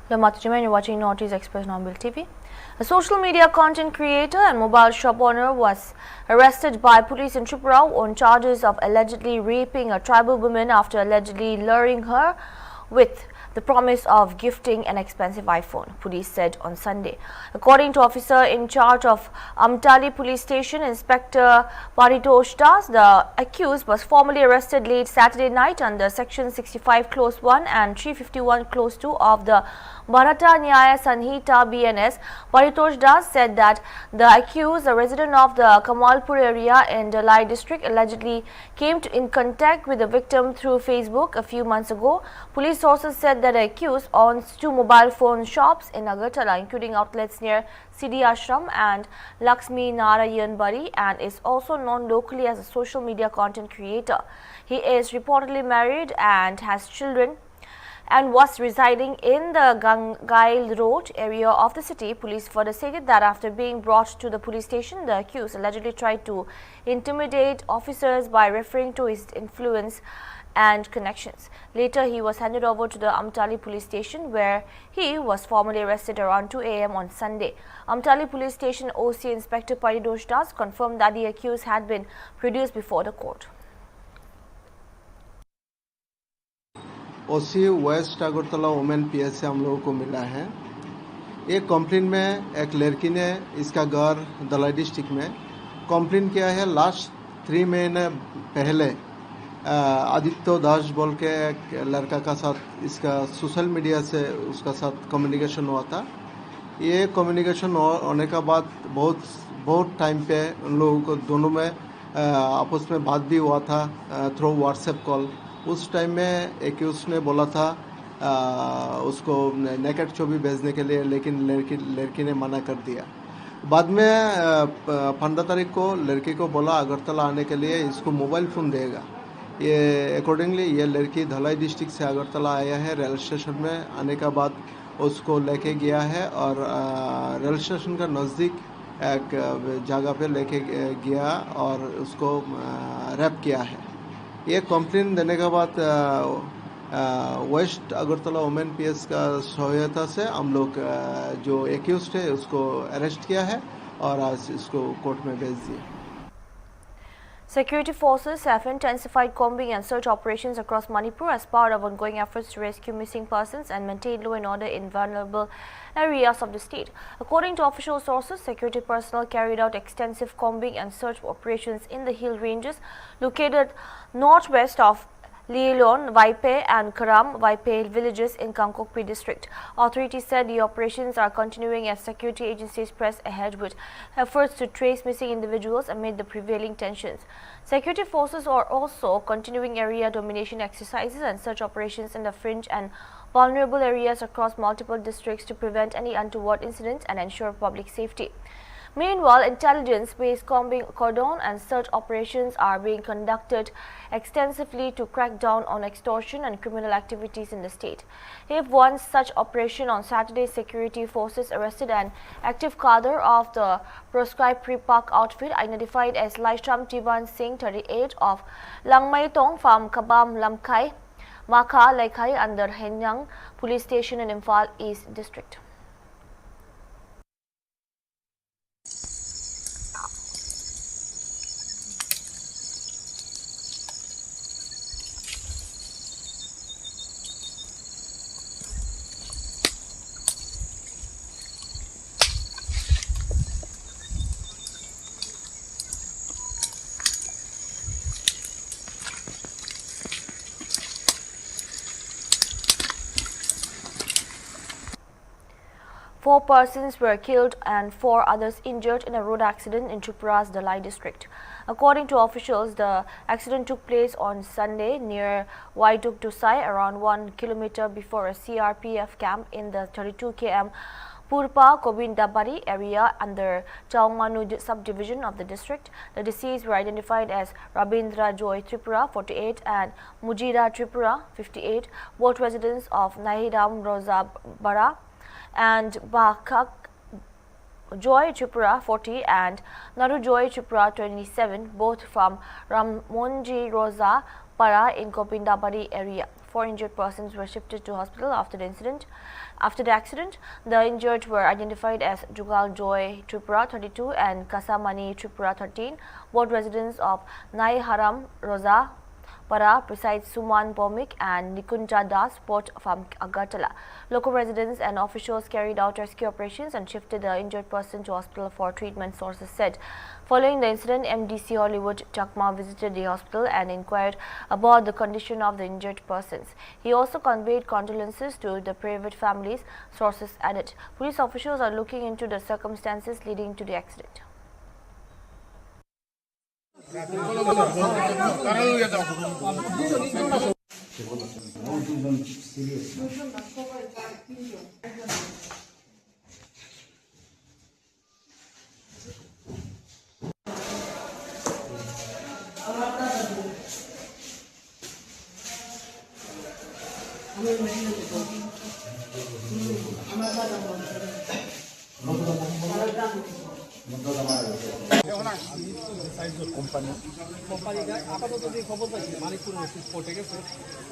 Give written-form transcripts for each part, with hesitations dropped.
Lamatujima, you're watching Northeast Express Normal TV. A social media content creator and mobile shop owner was arrested by police in Tripura on charges of allegedly raping a tribal woman after allegedly luring her with the promise of gifting an expensive iPhone, police said on Sunday. According to officer in charge of Amtali Police Station, Inspector Paritosh Das, the accused was formally arrested late Saturday night under Section 65 Clause 1 and 351 Clause 2 of the Bharata Nyaya Sanhita BNS. Paritosh Das said that the accused, a resident of the Kamalpur area in Dalai district, allegedly came in contact with the victim through Facebook a few months ago. Police sources said that the accused owns two mobile phone shops in Agartala, including outlets near Siddhi Ashram and Lakshmi Narayan Bari, and is also known locally as a social media content creator. He is reportedly married and has children and was residing in the Gangail Road area of the city. Police further stated that after being brought to the police station, the accused allegedly tried to intimidate officers by referring to his influence and connections. Later, he was handed over to the Amtali police station, where he was formally arrested around 2 a.m. on Sunday. Amtali police station OC Inspector Paritosh Das confirmed that the accused had been produced before the court. OC west Agartala women PS से हम लोगों को मिला है। एक complain में एक लड़की ने इसका घर दलाई डिस्ट्रिक्ट में कंप्लेन किया है। लास्ट 3 महीने पहले आदित्य दास बोल के एक लड़का का साथ इसका सोशल मीडिया से उसका साथ कम्युनिकेशन हुआ था। ये कम्युनिकेशन होने का बाद बहुत टाइम पे उन लोगों को दोनों में आपस में बात भी हुआ था थ्रू व्हाट्सएप कॉल। उस टाइम में एक उसने बोला था उसको नेकेड छवि भेजने के लिए, लेकिन लड़की ने मना कर दिया। बाद में 15 तारीख को लड़की को बोला अगरतला आने के लिए, इसको मोबाइल फ़ोन देगा। ये अकॉर्डिंगली ये लड़की धलाई डिस्ट्रिक्ट से अगरतला आया है। रेल स्टेशन में आने का बाद उसको लेके गया है और रेल स्टेशन का नज़दीक एक जगह पे लेके गया और उसको रैप किया है। ये कंप्लेन देने के बाद वेस्ट अगरतला वुमेन पीएस का सहायता से हम लोग जो एक्यूज्ड है उसको अरेस्ट किया है और आज इसको कोर्ट में भेज दिया। Security forces have intensified combing and search operations across Manipur as part of ongoing efforts to rescue missing persons and maintain law and order in vulnerable areas of the state. According to official sources, security personnel carried out extensive combing and search operations in the hill ranges located northwest of Leilon, Vaipe and Karam, Vaipe villages in Kangkokpi district. Authorities said the operations are continuing as security agencies press ahead with efforts to trace missing individuals amid the prevailing tensions. Security forces are also continuing area domination exercises and search operations in the fringe and vulnerable areas across multiple districts to prevent any untoward incidents and ensure public safety. Meanwhile, intelligence-based combing cordon and search operations are being conducted extensively to crack down on extortion and criminal activities in the state. If one such operation on Saturday, security forces arrested an active cadre of the proscribed pre-park outfit identified as Laishram Tivan Singh, 38, of Langmai Tong from Kabam Lamkai, Makha Laikhai under Henyang Police Station in Imphal East District. Four persons were killed and 4 others injured in a road accident in Tripura's Dalai district. According to officials, the accident took place on Sunday near Waiduk Dusai, around 1 kilometer before a CRPF camp in the 32 km Purpa Kobindabari area under Chaumanu subdivision of the district. The deceased were identified as Rabindra Joy Tripura, 48, and Mujira Tripura, 58, both residents of Nahiram Roza Bara, and Bakak Joy Tripura, 40, and Naru Joy Tripura, 27, both from Ramonji Roza Para in Gopindabadi area. 4 injured persons were shifted to hospital after the incident. After the accident, the injured were identified as Jugal Joy Tripura 32 and Kasamani Tripura 13, both residents of Nai Haram Roza Para, besides Suman Bomik and Nikunja Das, both from Agartala. Local residents and officials carried out rescue operations and shifted the injured person to hospital for treatment, sources said. Following the incident, MDC Hollywood Chakma visited the hospital and inquired about the condition of the injured persons. He also conveyed condolences to the private families, sources added. Police officials are looking into the circumstances leading to the accident. কোম্পানিটা আপাতত যে খবর পাইছি মানিকপুর স্পটে গেছে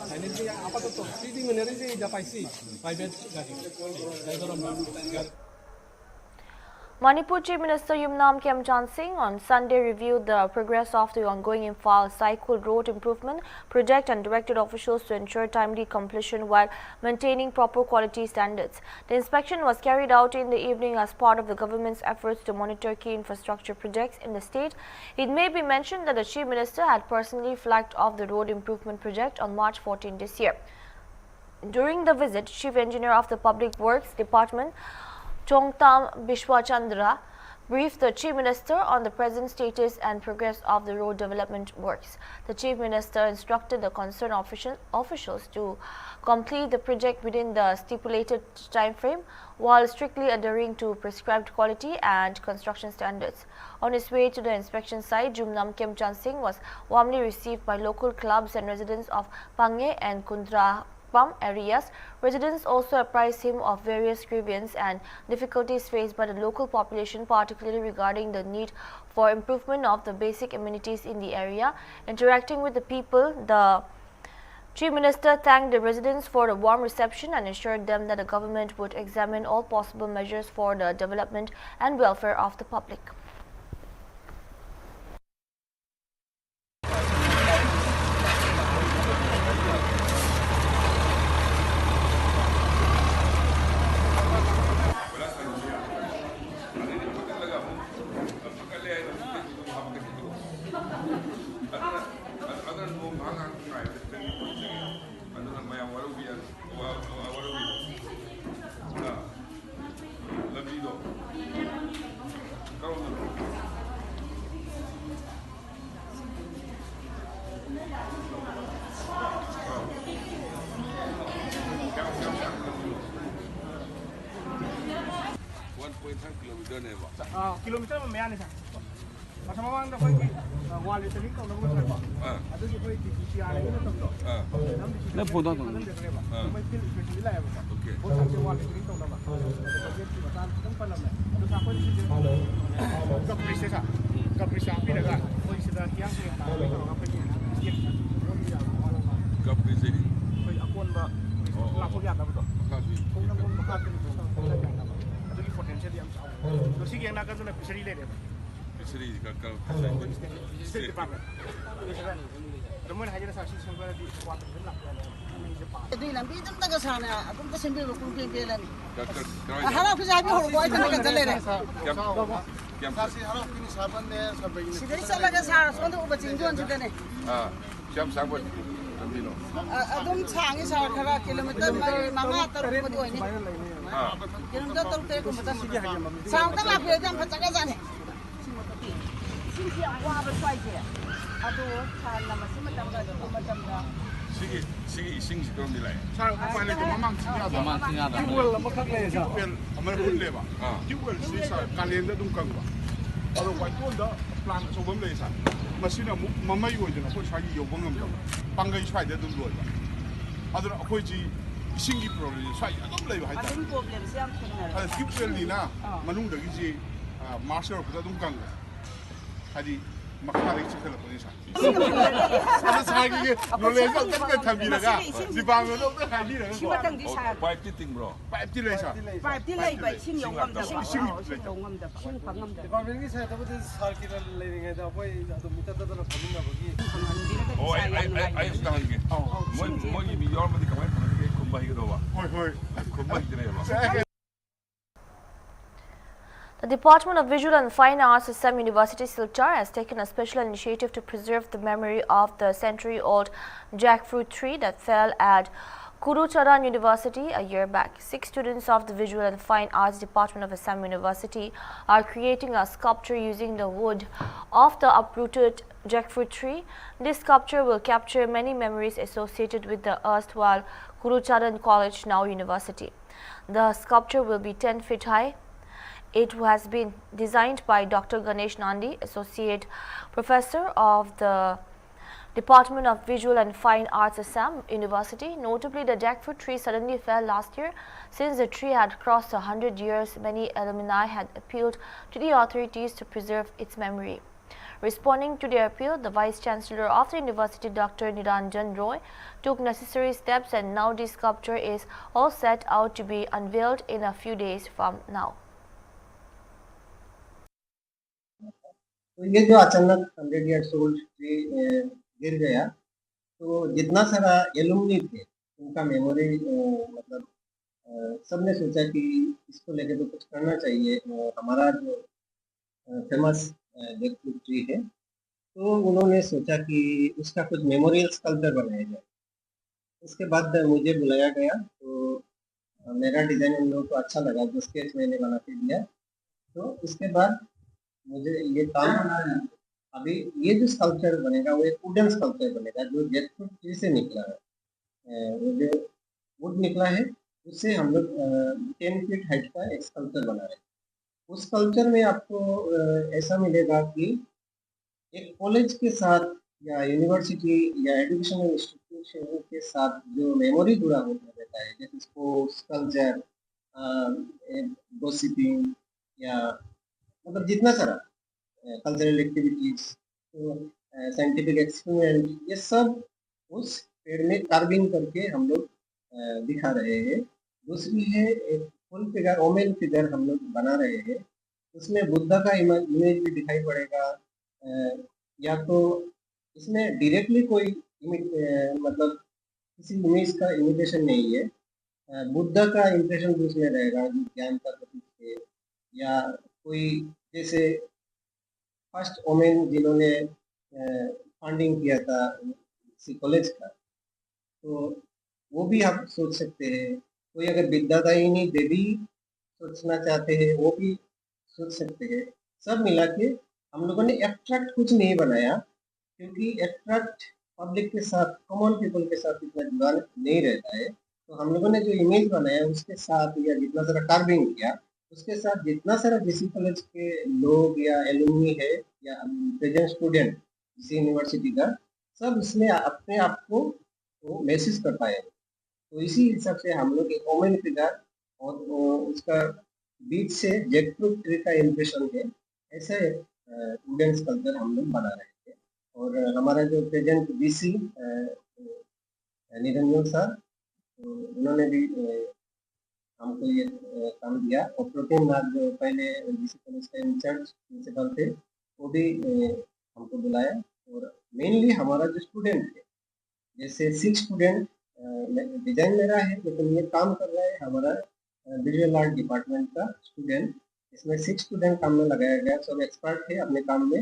তাইলে যে আপাতত সিডি মেনারে যে যা পাইছি প্রাইভেট গাড়ি ড্রাইভার আমরা Manipur Chief Minister Yumnam Khemchand Singh on Sunday reviewed the progress of the ongoing Imphal Cycle Road Improvement Project and directed officials to ensure timely completion while maintaining proper quality standards. The inspection was carried out in the evening as part of the government's efforts to monitor key infrastructure projects in the state. It may be mentioned that the Chief Minister had personally flagged off the road improvement project on March 14 this year. During the visit, Chief Engineer of the Public Works Department Chongtam Bishwachandra briefed the Chief Minister on the present status and progress of the road development works. The Chief Minister instructed the concerned officials to complete the project within the stipulated time frame while strictly adhering to prescribed quality and construction standards. On his way to the inspection site, Yumnam Khemchand Singh was warmly received by local clubs and residents of Pange and Kundra areas. Residents also apprised him of various grievances and difficulties faced by the local population, particularly regarding the need for improvement of the basic amenities in the area. Interacting with the people, the Chief Minister thanked the residents for a warm reception and assured them that the government would examine all possible measures for the development and welfare of the public. kilometer ma maya ni sa masama mang da koi wall listening ko na mo sa ko adu ji koi DPR ni na to na photo to mai fil specially la ba okay bo sa ke wall listening to na ba budget ki batan kan pa na adu sa ko ni ka prisa ka prisa pi daga koi sida tiang ke ta ni ko ka pa ni ka prisa ni koi akon ba la ko ya da ba to ka si ko na mo ka ni to adu ki potential yam sa to si ke na ka na fishery le de fishery ka state department Namun hanya saksi sampai di kuartal gelap. Jadi lambi itu tak kesana, aku tak sambil rukun pimpinan. Harap kita habis orang buat itu kan jalan ni. Saksi harap ini sahabat ni sampai ini. Jadi salah kesana, soalnya ubat cinjuan sudah ni. Siap sahabat. Adum canggih sahaja kalau kilometer mama terus betul ini. Kilometer terus terus betul. Sampai lah dia jam pecah kesana. Sisi awak bersuai je. Aduh, cara masih macam dah. Sige kau nilai. Sang apa ni tu mamang tinggal. Jual lama kak le sa. Jual, amar pun le ba. Jual sisa kalenda dum kang ba. Kalau kau tu dah plan sobam le sa. Masih nak mama yo je nak kau cari yo bangam tu. Panggai cari dia dum luar ba. Aduh aku je singi problem cari adum le ba. Adum problem siapa sebenarnya? Ada skip sel ni na. Manung dah je marshal kita dum kang. Hadi मखारे चिखलपनी सा अरे सागी knowledge तो थबी लगा department में तो खाली रहा pipe टिंग bro pipe टिंग ले सा पाइप टिंग ले भाई सिंह यों गम दा सिंह यों गम दा सिंह फंगम दा डिपार्टमेंट की साइड तो सर्कुलर लेने दा कोई तो मीटर तो फंगम बगी ओ आई understand के मोई भी योर में कमेंट के कुंबाई के दोवा होय कुंबाई के ने The Department of Visual and Fine Arts, Assam University, Silchar, has taken a special initiative to preserve the memory of the century-old jackfruit tree that fell at Kurucharan University a year back. 6 students of the Visual and Fine Arts Department of Assam University are creating a sculpture using the wood of the uprooted jackfruit tree. This sculpture will capture many memories associated with the erstwhile Kurucharan College, now University. The sculpture will be 10 feet high. It has been designed by Dr. Ganesh Nandi, Associate Professor of the Department of Visual and Fine Arts, Assam University. Notably, the jackfruit tree suddenly fell last year. Since the tree had crossed 100 years, many alumni had appealed to the authorities to preserve its memory. Responding to their appeal, the Vice Chancellor of the University, Dr. Niranjan Roy, took necessary steps, and now this sculpture is all set out to be unveiled in a few days from now. तो ये जो अचानक 100 years old tree गिर गया, तो जितना सारा alumni थे उनका मेमोरी मतलब सबने सोचा कि इसको लेके तो कुछ करना चाहिए। हमारा जो फेमस जैकफ्रूट ट्री है, तो उन्होंने सोचा कि उसका कुछ मेमोरियल स्कल्पचर बनाया जाए। उसके बाद मुझे बुलाया गया, तो मेरा डिज़ाइन उन लोगों को अच्छा लगा, जो स्केच मैंने बना के दिया। तो उसके बाद मुझे ये काम अभी ये जो स्कल्पचर बनेगा वो एक वुडन स्कल्पचर बनेगा, जो जैकफ्रूट ट्री से निकला है। वो जो वुड निकला है उससे हम लोग 10 फीट हाइट का एक स्कल्पचर बना रहे हैं। उस स्कल्पचर में आपको ऐसा मिलेगा कि एक कॉलेज के साथ या यूनिवर्सिटी या एजुकेशनल इंस्टीट्यूशन के साथ जो मेमोरी जुड़ा होता रहता है, जैसे स्पोर्ट्स, कल्चर, गॉसिपिंग या मतलब जितना सारा कल्चरल एक्टिविटीज, तो साइंटिफिक एक्सपेरिमेंट, ये सब उस पेड़ में कार्विंग करके हम लोग दिखा रहे हैं। दूसरी है एक फुल फिगर, ओमेन फिगर हम लोग बना रहे हैं। उसमें बुद्धा का इमेज भी दिखाई पड़ेगा, या तो इसमें डायरेक्टली कोई मतलब किसी इमेज का इमिटेशन नहीं है, बुद्धा का इम्प्रेशन भी उसमें रहेगा, जो ज्ञान का प्रतीक है। या कोई जैसे फर्स्ट ओमेन जिन्होंने फंडिंग किया था किसी कॉलेज का, तो वो भी आप सोच सकते हैं। कोई अगर विद्यादायिनी देवी सोचना चाहते हैं, वो भी सोच सकते हैं। सब मिला के हम लोगों ने एब्स्ट्रैक्ट कुछ नहीं बनाया, क्योंकि एब्स्ट्रैक्ट पब्लिक के साथ, कॉमन पीपल के साथ इतना जुड़ा नहीं रहता है। तो हम लोगों ने जो इमेज बनाया उसके साथ, या जितना सारा कार्विंग किया उसके साथ, जितना सारा जिसी कॉलेज के लोग या एलुमनी है या प्रेजेंट स्टूडेंट किसी यूनिवर्सिटी का, सब इसमें अपने आप को वो महसूस कर पाए। तो इसी हिसाब से हम लोग एक ओमेन फिगर और उसका बीच से जैकफ्रूट ट्री का इम्प्रेशन है, ऐसा एक वुडन स्कल्पचर हम लोग बना रहे थे। और हमारा जो प्रेजेंट वीसी निरंजन सर, तो उन्होंने भी हमको ये काम दिया। और प्रोटीन नाथ जो पहले वीसी कॉलेज के इंचार्ज प्रिंसिपल थे, वो भी हमको बुलाया। और मेनली हमारा जो स्टूडेंट है, जैसे 6 स्टूडेंट डिजाइन मेरा है, लेकिन ये काम कर रहा है हमारा विजुअल आर्ट डिपार्टमेंट का स्टूडेंट। इसमें 6 स्टूडेंट काम में लगाया गया, सब एक्सपर्ट है अपने काम में।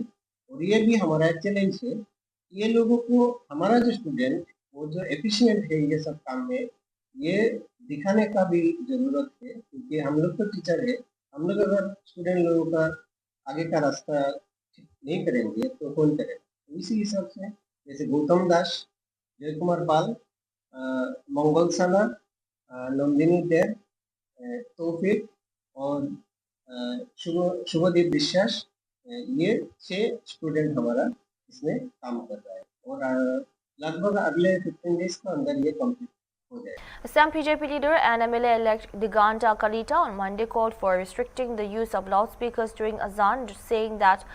और ये भी हमारा एक चैलेंज है, ये लोगों को, हमारा जो स्टूडेंट वो जो एफिशिएंट है ये सब काम में, ये दिखाने का भी ज़रूरत है। क्योंकि हम लोग तो टीचर है, हम लोग अगर स्टूडेंट लोगों का आगे का रास्ता नहीं करेंगे तो कौन करेगा। तो इसी हिसाब से जैसे गौतम दास, जय कुमार पाल, मंगल साना, नंदिनी देव, तौफिक और शुभदीप विश्वास, ये 6 स्टूडेंट हमारा इसमें काम कर रहा है। और लगभग अगले 15 डेज के अंदर ये कंप्लीट हो जाएगा। Assam BJP leader and MLA-elect Diganta Kalita on Monday called for restricting the use of loudspeakers during Azan, saying that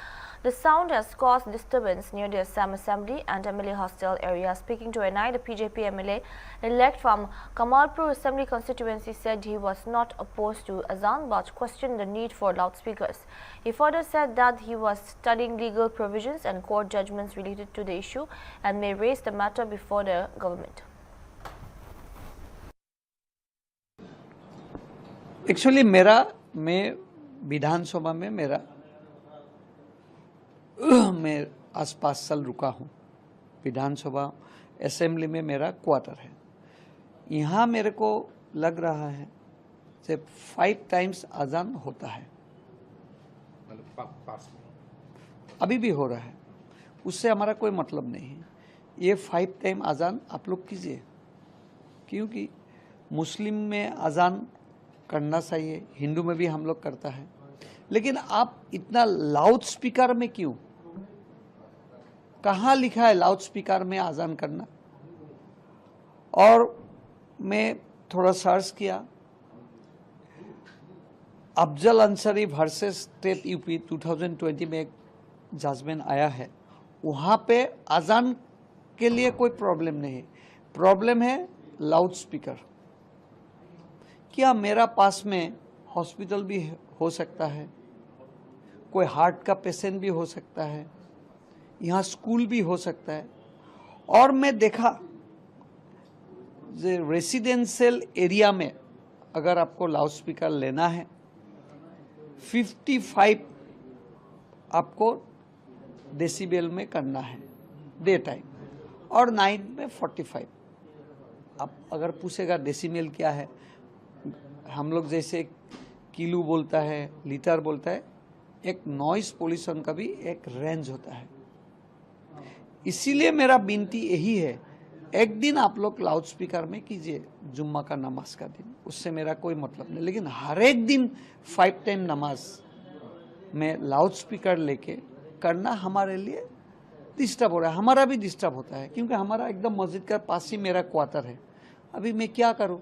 The sound has caused disturbance near the Assam Assembly and MLA hostel area. Speaking to NI, the PJP MLA-elect from Kamalpur Assembly constituency said he was not opposed to azan but questioned the need for loudspeakers. He further said that he was studying legal provisions and court judgments related to the issue and may raise the matter before the government. Actually मैं विधानसभा में मैं आसपास साल रुका हूँ। विधानसभा assembly में मेरा quarter है। यहाँ मेरे को लग रहा है कि 5 टाइम्स अजान होता है, अभी भी हो रहा है, उससे हमारा कोई मतलब नहीं है। ये 5 टाइम अजान आप लोग कीजिए, क्योंकि मुस्लिम में अजान करना चाहिए, हिंदू में भी हम लोग करता है, लेकिन आप इतना लाउड स्पीकर में क्यों? कहाँ लिखा है लाउड स्पीकर में अजान करना? और मैं थोड़ा सर्च किया, Afzal Ansari versus state UP 2020 में एक जजमेंट आया है, वहाँ पे अजान के लिए कोई प्रॉब्लम नहीं है, प्रॉब्लम है लाउड स्पीकर। क्या मेरा पास में हॉस्पिटल भी हो सकता है, कोई हार्ट का पेशेंट भी हो सकता है, यहाँ स्कूल भी हो सकता है, और मैं देखा रेसिडेंशियल एरिया में अगर आपको लाउड स्पीकर लेना है 55 आपको डेसिबल में करना है डे टाइम, और नाइट में 45। आप अगर पूछेगा डेसिबल क्या है, हम लोग जैसे किलो बोलता है, लीटर बोलता है, एक नॉइस पोल्यूशन का भी एक रेंज होता है। इसीलिए मेरा विनती यही है, एक दिन आप लोग लाउड स्पीकर में कीजिए जुम्मा का नमाज का दिन, उससे मेरा कोई मतलब नहीं, लेकिन हर एक दिन 5 टाइम नमाज में लाउड स्पीकर लेके करना हमारे लिए डिस्टर्ब हो रहा है, हमारा भी डिस्टर्ब होता है, क्योंकि हमारा एकदम मस्जिद का पास ही मेरा क्वार्टर है। अभी मैं क्या करूं?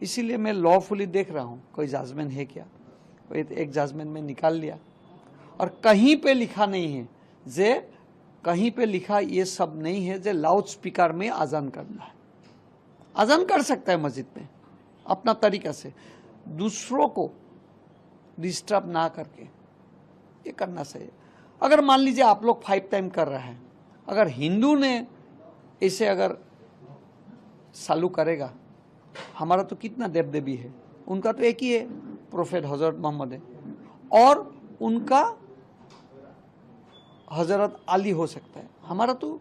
इसीलिए मैं लॉफुली देख रहा हूँ कोई जजमेंट है क्या। एक जजमेंट में निकाल लिया, और कहीं पे लिखा नहीं है जे, कहीं पे लिखा ये सब नहीं है जे लाउड स्पीकर में अजान करना है। अजान कर सकता है मस्जिद में अपना तरीका से, दूसरों को डिस्टर्ब ना करके ये करना चाहिए। अगर मान लीजिए आप लोग 5 टाइम कर रहे हैं, अगर हिंदू ने इसे अगर चालू करेगा, हमारा तो कितना देव देवी है, उनका तो एक ही है, प्रोफेट हजरत मोहम्मद है, और उनका हजरत अली हो सकता है। हमारा तो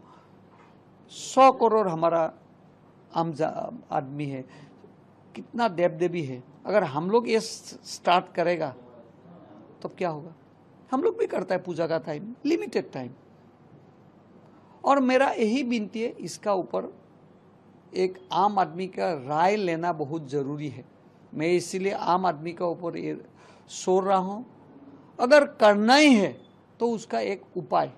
100 करोड़ हमारा आम आदमी है, कितना देव देवी है। अगर हम लोग ये स्टार्ट करेगा तो क्या होगा? हम लोग भी करता है पूजा का टाइम, लिमिटेड टाइम। और मेरा यही विनती है, इसका ऊपर एक आम आदमी का राय लेना बहुत ज़रूरी है। मैं इसीलिए आम आदमी का ऊपर ये सोच रहा हूँ, अगर करना ही है तो उसका एक उपाय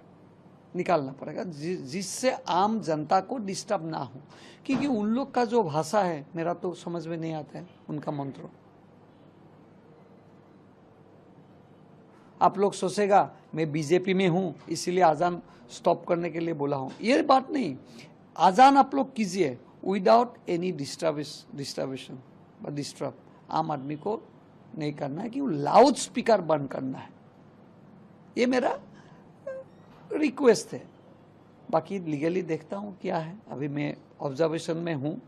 निकालना पड़ेगा जिससे आम जनता को डिस्टर्ब ना हो, क्योंकि उन लोग का जो भाषा है मेरा तो समझ में नहीं आता है, उनका मंत्र। आप लोग सोचेगा मैं बीजेपी में हूँ इसीलिए अजान स्टॉप करने के लिए बोला हूँ, ये बात नहीं। अजान आप लोग कीजिए विदाउट एनी डिस्टर्बेशन, डिस्टर्ब आम आदमी को नहीं करना है, कि लाउड स्पीकर बंद करना है। ये मेरा रिक्वेस्ट है। बाकी लीगली देखता हूँ क्या है, अभी मैं ऑब्जर्वेशन में हूँ।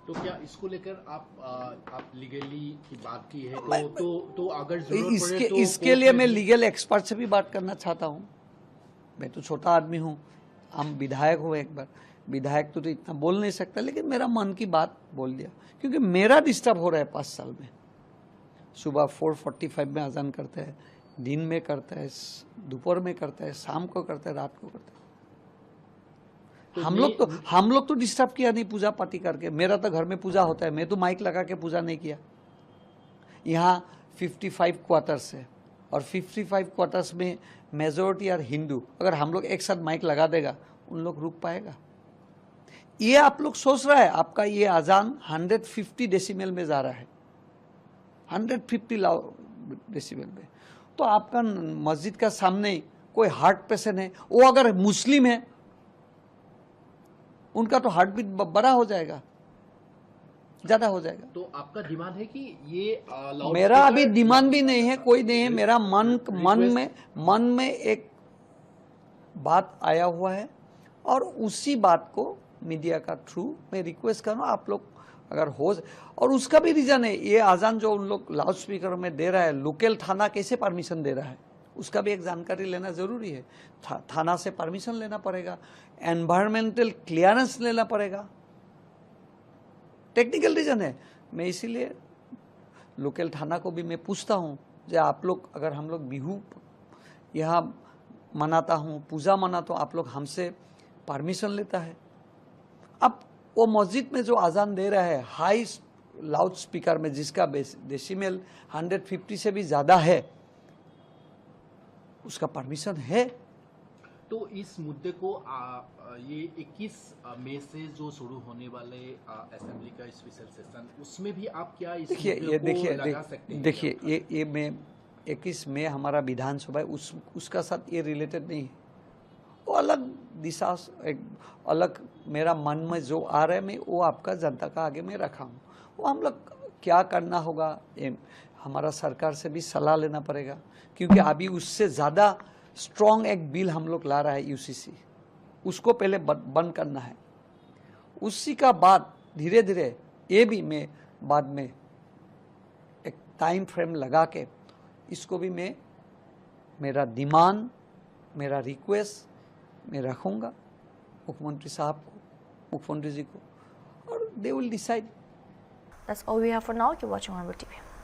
तो क्या इसको लेकर आप लीगली की बात की है तो अगर जरूरत पड़े तो इसके लिए मैं लीगल एक्सपर्ट से भी बात करना चाहता हूँ। मैं तो छोटा आदमी हूँ, हम विधायक हो, एक बार विधायक तो इतना बोल नहीं सकता, लेकिन मेरा मन की बात बोल दिया, क्योंकि मेरा डिस्टर्ब हो रहा है 5 साल में। सुबह 4:45 में अजान करते हैं, दिन में करता है, दोपहर में करता है, शाम को करता है, रात को करता है। हम लोग तो डिस्टर्ब किया नहीं पूजा पाठी करके। मेरा तो घर में पूजा होता है, मैं तो माइक लगा के पूजा नहीं किया। यहाँ 55 क्वार्टर्स है, और 55 क्वार्टर्स में मेजोरिटी और हिंदू, अगर हम लोग एक साथ माइक लगा देगा उन लोग रुक पाएगा? ये आप लोग सोच रहा है आपका ये अजान 150 डेसिबल में जा रहा है, 150 डेसिबल में, तो आपका मस्जिद का सामने कोई हार्ट पेशेंट है, वो अगर मुस्लिम है उनका तो हार्ट बीट बड़ा हो जाएगा, ज्यादा हो जाएगा। तो आपका डिमांड है कि ये मेरा अभी डिमांड भी नहीं है, कोई नहीं है। मेरा मन में एक बात आया हुआ है और उसी बात को मीडिया का थ्रू मैं रिक्वेस्ट कर रहा हूँ, आप लोग अगर हो। और उसका भी रीजन है, ये आजान जो उन लोग लाउड स्पीकर में दे रहा है, लोकल थाना कैसे परमिशन दे रहा है उसका भी एक जानकारी लेना जरूरी है। थाना से परमिशन लेना पड़ेगा, एनवायरमेंटल क्लियरेंस लेना पड़ेगा, टेक्निकल रीजन है। मैं इसीलिए लोकल थाना को भी मैं पूछता हूँ, जो आप लोग अगर हम लोग बिहू यहाँ मनाता हूँ, पूजा मनाता हूँ, आप लोग हमसे परमिशन लेता है। अब वो मस्जिद में जो अजान दे रहा है हाई लाउड स्पीकर में, जिसका डेसिमल 150 से भी ज्यादा है, उसका परमिशन है। तो इस मुद्दे को ये 21 मई से जो शुरू होने वाले असेंबली का स्पेशल सेशन, उसमें भी आप क्या इस मुद्दे को लगा सकते हैं? देखिए ये मैं 21 मई हमारा विधानसभा है, उसका साथ ये रिलेटेड नहीं है। वो अलग दिशा, एक अलग मेरा मन में जो आ रहा है, मैं वो आपका जनता का आगे में रखा हूँ। वो हम लोग क्या करना होगा, ये हमारा सरकार से भी सलाह लेना पड़ेगा, क्योंकि अभी उससे ज़्यादा स्ट्रॉन्ग एक बिल हम लोग ला रहा है यूसीसी, उसको पहले बंद करना है। उसी का बाद धीरे धीरे ये भी मैं बाद में एक टाइम फ्रेम लगा के इसको भी मैं, मेरा डिमांड, मेरा रिक्वेस्ट मैं रखूँगा मुख्यमंत्री साहब को, मुख्यमंत्री जी को, और they will decide. That's all we have for now. You're watching Onward TV.